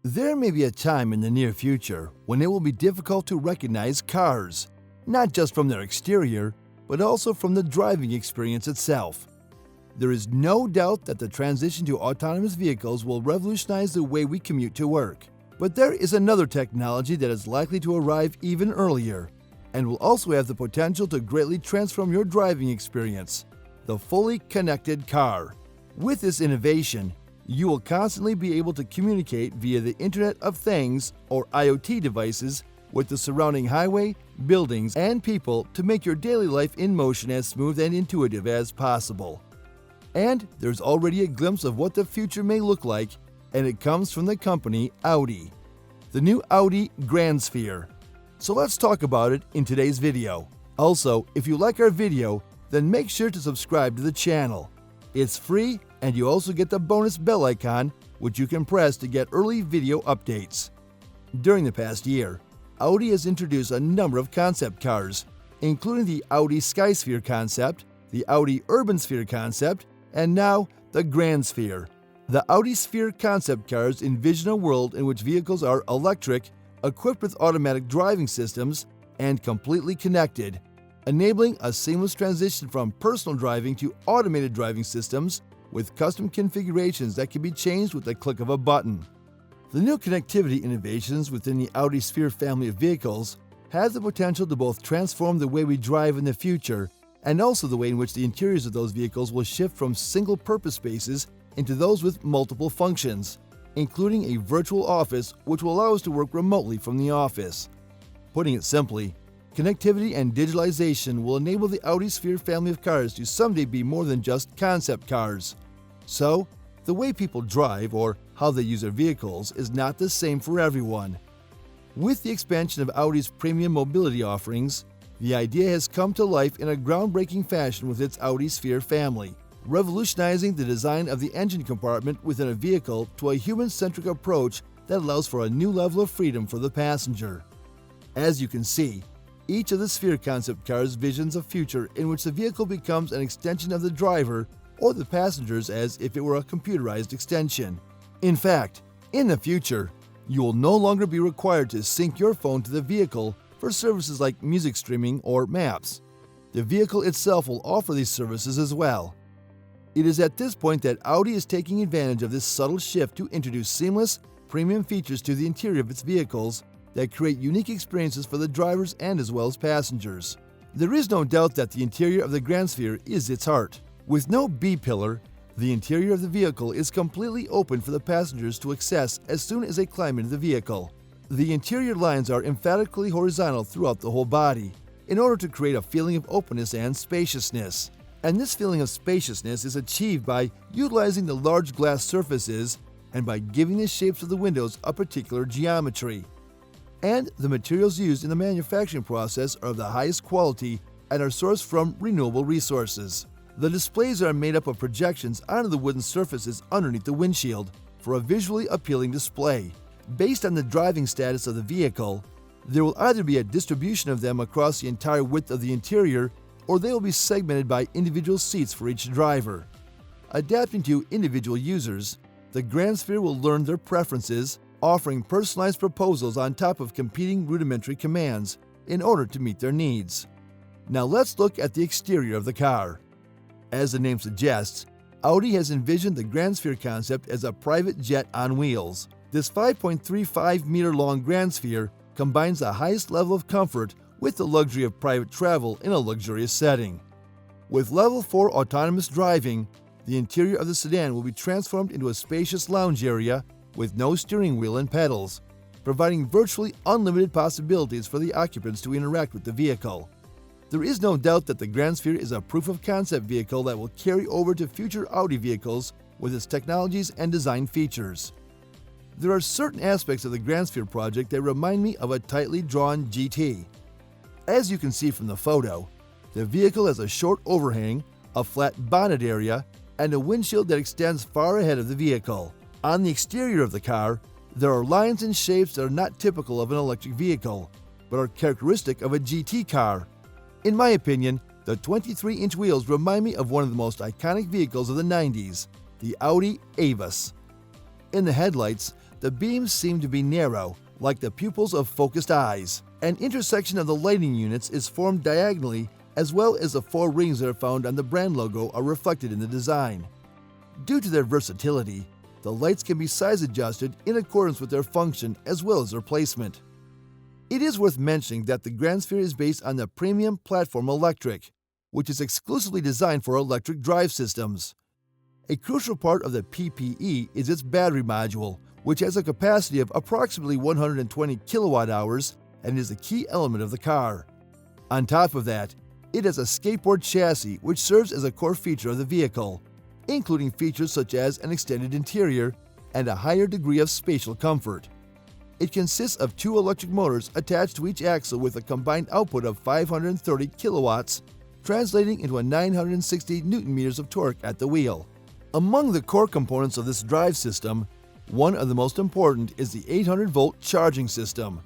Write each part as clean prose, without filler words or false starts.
There may be a time in the near future when it will be difficult to recognize cars, not just from their exterior, but also from the driving experience itself. There is no doubt that the transition to autonomous vehicles will revolutionize the way we commute to work. But there is another technology that is likely to arrive even earlier, and will also have the potential to greatly transform your driving experience: the fully connected car. With this innovation, you will constantly be able to communicate via the Internet of Things, or IoT devices, with the surrounding highway, buildings, and people to make your daily life in motion as smooth and intuitive as possible. And there's already a glimpse of what the future may look like, and it comes from the company Audi. The new Audi GRANDSPHERE. So let's talk about it in today's video. Also, if you like our video, then make sure to subscribe to the channel. It's free, and you also get the bonus bell icon, which you can press to get early video updates. During the past year, Audi has introduced a number of concept cars, including the Audi SkySphere concept, the Audi Urban Sphere concept, and now the GRANDSPHERE. The Audi Sphere concept cars envision a world in which vehicles are electric, equipped with automatic driving systems, and completely connected, enabling a seamless transition from personal driving to automated driving systems with custom configurations that can be changed with the click of a button. The new connectivity innovations within the Audi Sphere family of vehicles have the potential to both transform the way we drive in the future and also the way in which the interiors of those vehicles will shift from single-purpose spaces into those with multiple functions, including a virtual office which will allow us to work remotely from the office. Putting it simply, connectivity and digitalization will enable the Audi Sphere family of cars to someday be more than just concept cars. So, the way people drive or how they use their vehicles is not the same for everyone. With the expansion of Audi's premium mobility offerings, the idea has come to life in a groundbreaking fashion with its Audi Sphere family, revolutionizing the design of the engine compartment within a vehicle to a human-centric approach that allows for a new level of freedom for the passenger. As you can see, each of the Sphere concept cars visions a future in which the vehicle becomes an extension of the driver or the passengers, as if it were a computerized extension. In fact, in the future, you will no longer be required to sync your phone to the vehicle for services like music streaming or maps. The vehicle itself will offer these services as well. It is at this point that Audi is taking advantage of this subtle shift to introduce seamless, premium features to the interior of its vehicles that create unique experiences for the drivers and as well as passengers. There is no doubt that the interior of the GRANDSPHERE is its heart. With no B-pillar, the interior of the vehicle is completely open for the passengers to access as soon as they climb into the vehicle. The interior lines are emphatically horizontal throughout the whole body, in order to create a feeling of openness and spaciousness. And this feeling of spaciousness is achieved by utilizing the large glass surfaces and by giving the shapes of the windows a particular geometry. And the materials used in the manufacturing process are of the highest quality and are sourced from renewable resources. The displays are made up of projections onto the wooden surfaces underneath the windshield for a visually appealing display. Based on the driving status of the vehicle, there will either be a distribution of them across the entire width of the interior, or they will be segmented by individual seats for each driver. Adapting to individual users, the GRANDSPHERE will learn their preferences, offering personalized proposals on top of competing rudimentary commands in order to meet their needs. Now let's look at the exterior of the car. As the name suggests, Audi has envisioned the GRANDSPHERE concept as a private jet on wheels. This 5.35-meter-long GRANDSPHERE combines the highest level of comfort with the luxury of private travel in a luxurious setting. With Level 4 autonomous driving, the interior of the sedan will be transformed into a spacious lounge area with no steering wheel and pedals, providing virtually unlimited possibilities for the occupants to interact with the vehicle. There is no doubt that the GRANDSPHERE is a proof-of-concept vehicle that will carry over to future Audi vehicles with its technologies and design features. There are certain aspects of the GRANDSPHERE project that remind me of a tightly drawn GT. As you can see from the photo, the vehicle has a short overhang, a flat bonnet area, and a windshield that extends far ahead of the vehicle. On the exterior of the car, there are lines and shapes that are not typical of an electric vehicle, but are characteristic of a GT car. In my opinion, the 23-inch wheels remind me of one of the most iconic vehicles of the 90s, the Audi Avus. In the headlights, The beams seem to be narrow, like the pupils of focused eyes. An intersection of the lighting units is formed diagonally, as well as the 4 rings that are found on the brand logo are reflected in the design. Due to their versatility, the lights can be size adjusted in accordance with their function as well as their placement. It is worth mentioning that the GRANDSPHERE is based on the premium platform electric, which is exclusively designed for electric drive systems. A crucial part of the PPE is its battery module, which has a capacity of approximately 120 kilowatt hours and is a key element of the car. On top of that, it has a skateboard chassis which serves as a core feature of the vehicle, including features such as an extended interior and a higher degree of spatial comfort. It consists of 2 electric motors attached to each axle with a combined output of 530 kilowatts, translating into a 960 Newton-meters of torque at the wheel. Among the core components of this drive system, one of the most important is the 800-volt charging system.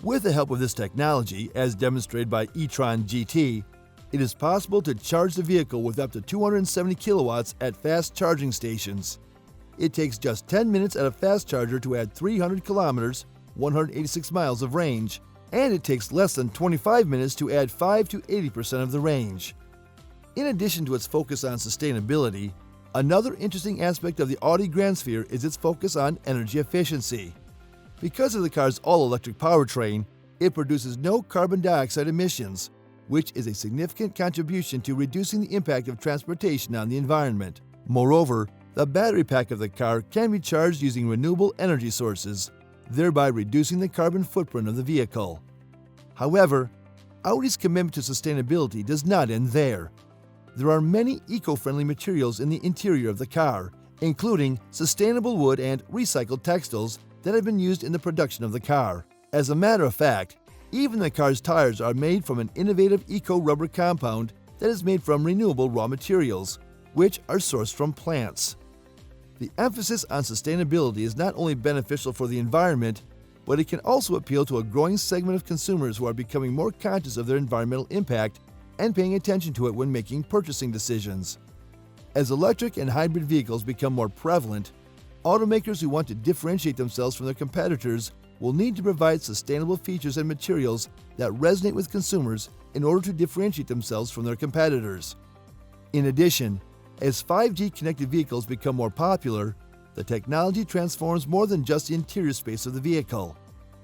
With the help of this technology, as demonstrated by e-tron GT, it is possible to charge the vehicle with up to 270 kilowatts at fast charging stations. It takes just 10 minutes at a fast charger to add 300 kilometers, 186 miles of range, and it takes less than 25 minutes to add 5 to 80% of the range. In addition to its focus on sustainability, another interesting aspect of the Audi GRANDSPHERE is its focus on energy efficiency. Because of the car's all-electric powertrain, it produces no carbon dioxide emissions, which is a significant contribution to reducing the impact of transportation on the environment. Moreover, the battery pack of the car can be charged using renewable energy sources, thereby reducing the carbon footprint of the vehicle. However, Audi's commitment to sustainability does not end there. There are many eco-friendly materials in the interior of the car, including sustainable wood and recycled textiles that have been used in the production of the car. As a matter of fact, even the car's tires are made from an innovative eco-rubber compound that is made from renewable raw materials, which are sourced from plants. The emphasis on sustainability is not only beneficial for the environment, but it can also appeal to a growing segment of consumers who are becoming more conscious of their environmental impact and paying attention to it when making purchasing decisions. As electric and hybrid vehicles become more prevalent, automakers who want to differentiate themselves from their competitors will need to provide sustainable features and materials that resonate with consumers in order to differentiate themselves from their competitors. In addition, as 5G connected vehicles become more popular, the technology transforms more than just the interior space of the vehicle.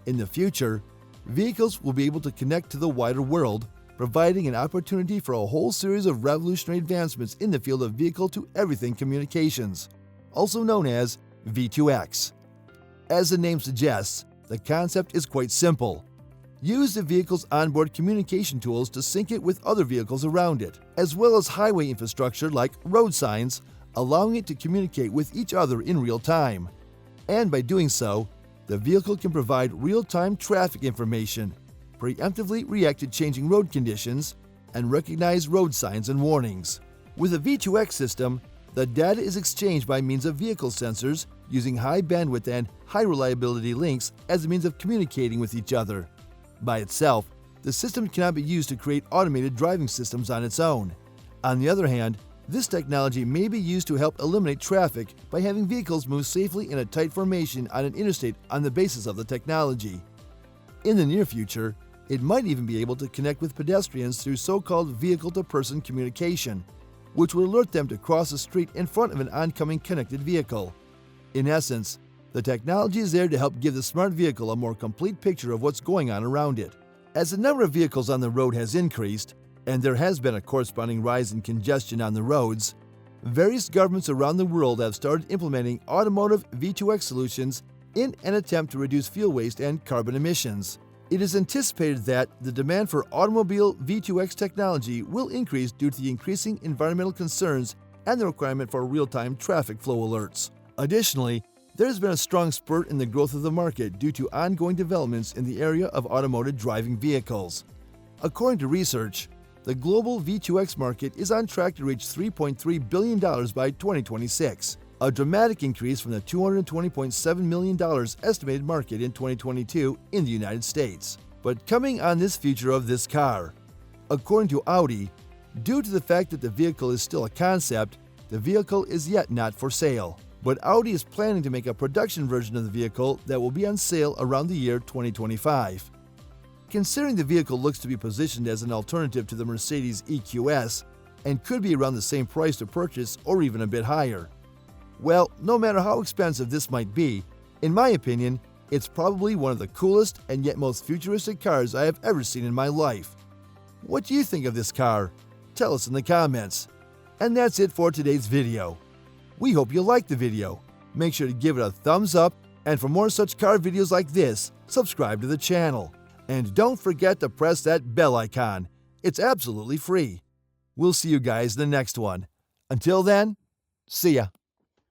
In the future, vehicles will be able to connect to the wider world, providing an opportunity for a whole series of revolutionary advancements in the field of vehicle-to-everything communications, also known as V2X. As the name suggests, the concept is quite simple. Use the vehicle's onboard communication tools to sync it with other vehicles around it, as well as highway infrastructure like road signs, allowing it to communicate with each other in real time. And by doing so, the vehicle can provide real-time traffic information, preemptively react to changing road conditions, and recognize road signs and warnings. With a V2X system, the data is exchanged by means of vehicle sensors using high bandwidth and high reliability links as a means of communicating with each other. By itself, the system cannot be used to create automated driving systems on its own. On the other hand, this technology may be used to help eliminate traffic by having vehicles move safely in a tight formation on an interstate on the basis of the technology. In the near future, it might even be able to connect with pedestrians through so-called vehicle-to-person communication, which will alert them to cross the street in front of an oncoming connected vehicle. In essence, the technology is there to help give the smart vehicle a more complete picture of what's going on around it. As the number of vehicles on the road has increased, and there has been a corresponding rise in congestion on the roads, various governments around the world have started implementing automotive V2X solutions in an attempt to reduce fuel waste and carbon emissions. It is anticipated that the demand for automobile V2X technology will increase due to the increasing environmental concerns and the requirement for real-time traffic flow alerts. Additionally, there has been a strong spurt in the growth of the market due to ongoing developments in the area of automated driving vehicles. According to research, the global V2X market is on track to reach $3.3 billion by 2026, a dramatic increase from the $220.7 million estimated market in 2022 in the United States. But coming on this future of this car, according to Audi, due to the fact that the vehicle is still a concept, the vehicle is yet not for sale. but Audi is planning to make a production version of the vehicle that will be on sale around the year 2025. Considering the vehicle looks to be positioned as an alternative to the Mercedes EQS and could be around the same price to purchase or even a bit higher. Well, no matter how expensive this might be, in my opinion, it's probably one of the coolest and yet most futuristic cars I have ever seen in my life. What do you think of this car? Tell us in the comments. And that's it for today's video. We hope you liked the video. Make sure to give it a thumbs up, and for more such car videos like this, subscribe to the channel. And don't forget to press that bell icon. It's absolutely free. We'll see you guys in the next one. Until then, see ya.